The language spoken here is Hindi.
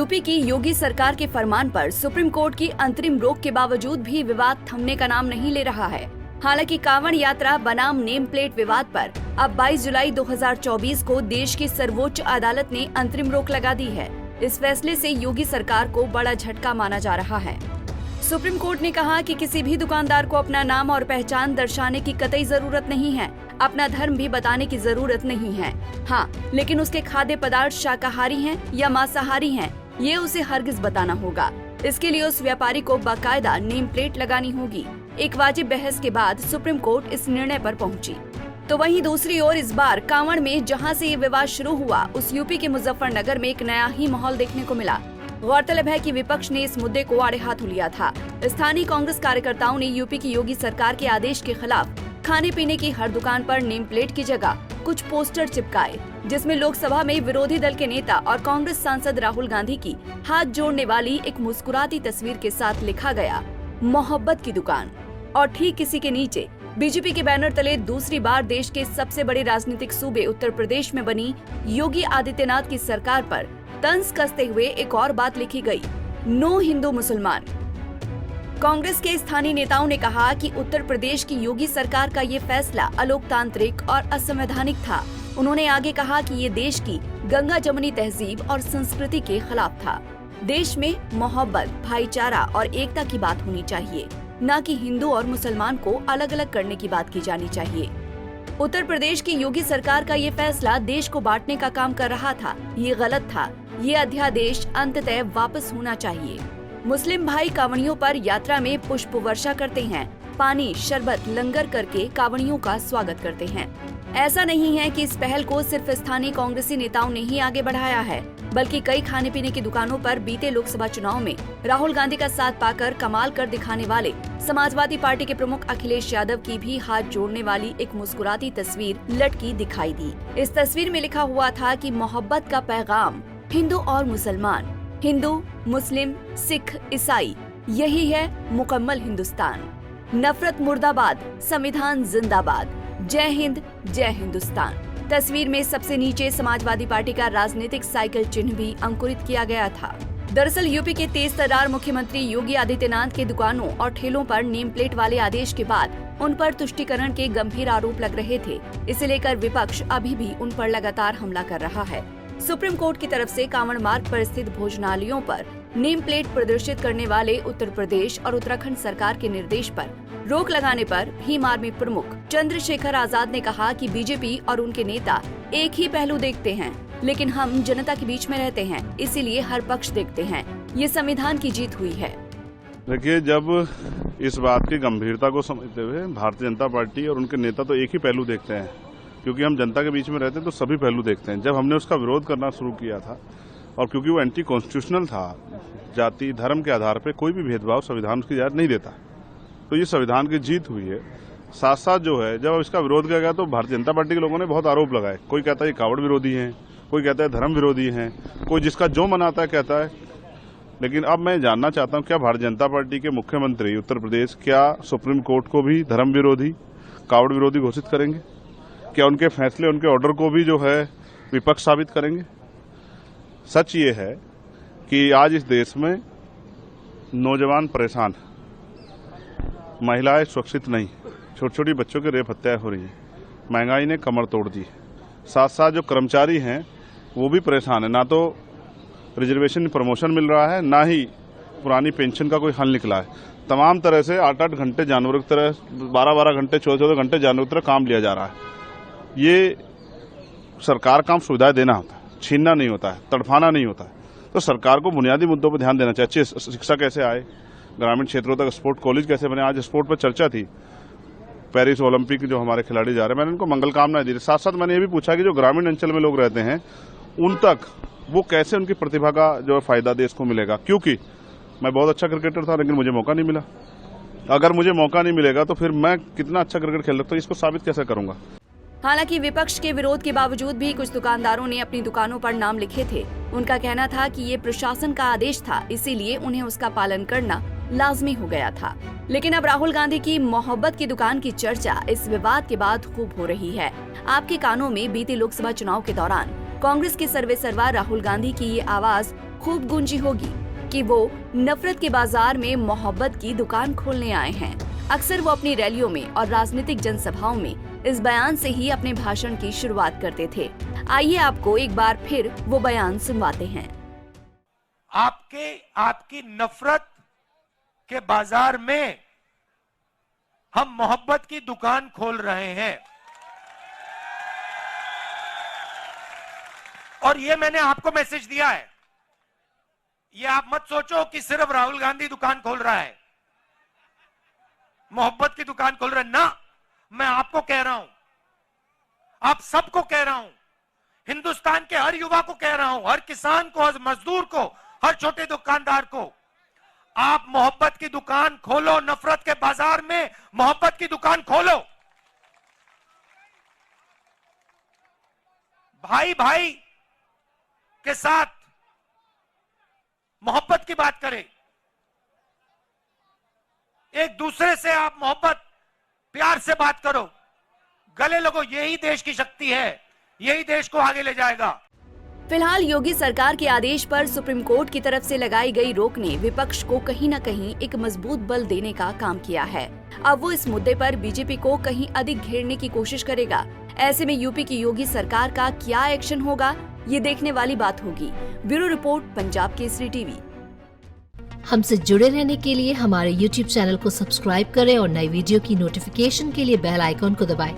यूपी की योगी सरकार के फरमान पर सुप्रीम कोर्ट की अंतरिम रोक के बावजूद भी विवाद थमने का नाम नहीं ले रहा है। हालांकि कांवड़ यात्रा बनाम नेम प्लेट विवाद पर अब 22 जुलाई 2024 को देश की सर्वोच्च अदालत ने अंतरिम रोक लगा दी है। इस फैसले से योगी सरकार को बड़ा झटका माना जा रहा है। सुप्रीम कोर्ट ने कहा कि किसी भी दुकानदार को अपना नाम और पहचान दर्शाने की कतई जरूरत नहीं है, अपना धर्म भी बताने की जरूरत नहीं है। हाँ, लेकिन उसके खाद्य पदार्थ शाकाहारी हैं या मांसाहारी हैं, ये उसे हरगिज बताना होगा। इसके लिए उस व्यापारी को बाकायदा नेम प्लेट लगानी होगी। एक वाजिब बहस के बाद सुप्रीम कोर्ट इस निर्णय पर पहुंची। तो वहीं दूसरी ओर इस बार कांवड़ में जहां से ये विवाद शुरू हुआ, उस यूपी के मुजफ्फरनगर में एक नया ही माहौल देखने को मिला। गौरतलब है कि विपक्ष ने इस मुद्दे को आड़े हाथों लिया था। स्थानीय कांग्रेस कार्यकर्ताओं ने यूपी की योगी सरकार के आदेश के खिलाफ खाने पीने की हर दुकान पर नेम प्लेट की जगह कुछ पोस्टर चिपकाए, जिसमें लोकसभा में विरोधी दल के नेता और कांग्रेस सांसद राहुल गांधी की हाथ जोड़ने वाली एक मुस्कुराती तस्वीर के साथ लिखा गया मोहब्बत की दुकान। और ठीक इसी के नीचे बीजेपी के बैनर तले दूसरी बार देश के सबसे बड़े राजनीतिक सूबे उत्तर प्रदेश में बनी योगी आदित्यनाथ की सरकार पर तंज कसते हुए एक और बात लिखी गई, नो हिंदू मुसलमान। कांग्रेस के स्थानीय नेताओं ने कहा कि उत्तर प्रदेश की योगी सरकार का ये फैसला अलोकतांत्रिक और असंवैधानिक था। उन्होंने आगे कहा कि ये देश की गंगा जमुनी तहजीब और संस्कृति के खिलाफ था। देश में मोहब्बत, भाईचारा और एकता की बात होनी चाहिए, न कि हिंदू और मुसलमान को अलग अलग करने की बात की जानी चाहिए। उत्तर प्रदेश की योगी सरकार का ये फैसला देश को बांटने का काम कर रहा था। ये गलत था। ये अध्यादेश अंततः वापस होना चाहिए। मुस्लिम भाई कांवड़ियों पर यात्रा में पुष्प वर्षा करते हैं, पानी, शरबत, लंगर करके कांवड़ियों का स्वागत करते हैं। ऐसा नहीं है कि इस पहल को सिर्फ स्थानीय कांग्रेसी नेताओं ने ही आगे बढ़ाया है, बल्कि कई खाने पीने की दुकानों पर बीते लोकसभा चुनाव में राहुल गांधी का साथ पाकर कमाल कर दिखाने वाले समाजवादी पार्टी के प्रमुख अखिलेश यादव की भी हाथ जोड़ने वाली एक मुस्कुराती तस्वीर लटकी दिखाई दी। इस तस्वीर में लिखा हुआ था कि मोहब्बत का पैगाम, हिंदू और मुसलमान, हिंदू, मुस्लिम, सिख, ईसाई, यही है मुकम्मल हिंदुस्तान। नफरत मुर्दाबाद, संविधान जिंदाबाद, जय हिंद, जय हिंदुस्तान। तस्वीर में सबसे नीचे समाजवादी पार्टी का राजनीतिक साइकिल चिन्ह भी अंकुरित किया गया था। दरअसल यूपी के तेज तर्रार मुख्यमंत्री योगी आदित्यनाथ के दुकानों और ठेलों पर नेम प्लेट वाले आदेश के बाद उन पर तुष्टीकरण के गंभीर आरोप लग रहे थे। इसे लेकर विपक्ष अभी भी उन पर लगातार हमला कर रहा है। सुप्रीम कोर्ट की तरफ से कांवड़ मार्ग पर स्थित भोजनालयों पर नेम प्लेट प्रदर्शित करने वाले उत्तर प्रदेश और उत्तराखंड सरकार के निर्देश पर रोक लगाने पर भीम आर्मी प्रमुख चंद्रशेखर आजाद ने कहा कि बीजेपी और उनके नेता एक ही पहलू देखते हैं, लेकिन हम जनता के बीच में रहते हैं, इसीलिए हर पक्ष देखते हैं। ये संविधान की जीत हुई है। देखिए, जब इस बात की गंभीरता को समझते हुए भारतीय जनता पार्टी और उनके नेता तो एक ही पहलू देखते हैं, क्योंकि हम जनता के बीच में रहते हैं तो सभी पहलू देखते हैं। जब हमने उसका विरोध करना शुरू किया था और क्योंकि वो एंटी कॉन्स्टिट्यूशनल था, जाति धर्म के आधार पर कोई भी भेदभाव संविधान उसकी इजाजत नहीं देता, तो ये संविधान की जीत हुई है। साथ साथ जो है, जब इसका विरोध किया गया तो भारतीय जनता पार्टी के लोगों ने बहुत आरोप लगाए। कोई कहता है ये कांवड़ विरोधी हैं, कोई कहता है धर्म विरोधी हैं, कोई जिसका जो मनाता है कहता है। लेकिन अब मैं जानना चाहता हूं, क्या भारतीय जनता पार्टी के मुख्यमंत्री उत्तर प्रदेश क्या सुप्रीम कोर्ट को भी धर्म विरोधी, कांवड़ विरोधी घोषित करेंगे? क्या उनके फैसले, उनके ऑर्डर को भी जो है विपक्ष साबित करेंगे? सच ये है कि आज इस देश में नौजवान परेशान, महिलाएं सुरक्षित नहीं, छोटी छोटी बच्चों के रेप हत्याएं हो रही हैं, महंगाई ने कमर तोड़ दी। साथ साथ जो कर्मचारी हैं वो भी परेशान है, ना तो रिजर्वेशन प्रमोशन मिल रहा है, ना ही पुरानी पेंशन का कोई हल निकला है। तमाम तरह से 8-8 घंटे जानवरों की तरह, 12-12 घंटे, 14-14 घंटे जानवरों की तरह काम लिया जा रहा है। ये सरकार काम सुविधाएं देना होता है, छीनना नहीं होता है, तड़फाना नहीं होता है। तो सरकार को बुनियादी मुद्दों पर ध्यान देना चाहिए। अच्छी शिक्षा कैसे आए, ग्रामीण क्षेत्रों तक स्पोर्ट कॉलेज कैसे बने। आज स्पोर्ट पर चर्चा थी, पेरिस ओलंपिक जो हमारे खिलाड़ी जा रहे हैं, मैंने उनको मंगल कामनाएं दी। साथ साथ मैंने ये भी पूछा कि जो ग्रामीण अंचल में लोग रहते हैं उन तक वो कैसे उनकी प्रतिभा का जो फायदा देश को मिलेगा, क्योंकि मैं बहुत अच्छा क्रिकेटर था लेकिन मुझे मौका नहीं मिला। अगर मुझे मौका नहीं मिलेगा तो फिर मैं कितना अच्छा क्रिकेट खेल सकता हूँ, इसको साबित कैसे करूंगा। हालांकि विपक्ष के विरोध के बावजूद भी कुछ दुकानदारों ने अपनी दुकानों पर नाम लिखे थे। उनका कहना था कि ये प्रशासन का आदेश था, इसीलिए उन्हें उसका पालन करना लाजमी हो गया था। लेकिन अब राहुल गांधी की मोहब्बत की दुकान की चर्चा इस विवाद के बाद खूब हो रही है। आपके कानों में बीते लोकसभा चुनाव के दौरान कांग्रेस के सर्वेसर्वा राहुल गांधी की ये आवाज खूब गूंजी होगी कि वो नफरत के बाजार में मोहब्बत की दुकान खोलने आए हैं। अक्सर वो अपनी रैलियों में और राजनीतिक जनसभाओं में इस बयान से ही अपने भाषण की शुरुआत करते थे। आइए आपको एक बार फिर वो बयान सुनवाते हैं। आपकी नफरत के बाजार में हम मोहब्बत की दुकान खोल रहे हैं। और ये मैंने आपको मैसेज दिया है। ये आप मत सोचो कि सिर्फ राहुल गांधी दुकान खोल रहा है, मोहब्बत की दुकान खोल रहा है ना। मैं आपको कह रहा हूं, आप सबको कह रहा हूं, हिंदुस्तान के हर युवा को कह रहा हूं, हर किसान को, हर मजदूर को, हर छोटे दुकानदार को, आप मोहब्बत की दुकान खोलो। नफरत के बाजार में मोहब्बत की दुकान खोलो। भाई भाई के साथ मोहब्बत की बात करें, एक दूसरे से आप मोहब्बत प्यार से बात करो, गले लगो। यही देश की शक्ति है, यही देश को आगे ले जाएगा। फिलहाल योगी सरकार के आदेश पर सुप्रीम कोर्ट की तरफ से लगाई गई रोक ने विपक्ष को कहीं न कहीं एक मजबूत बल देने का काम किया है। अब वो इस मुद्दे पर बीजेपी को कहीं अधिक घेरने की कोशिश करेगा। ऐसे में यूपी की योगी सरकार का क्या एक्शन होगा, ये देखने वाली बात होगी। Bureau report, Punjab Kesari TV. हमसे जुड़े रहने के लिए हमारे YouTube चैनल को सब्सक्राइब करें और नई वीडियो की नोटिफिकेशन के लिए बेल आइकॉन को दबाएं।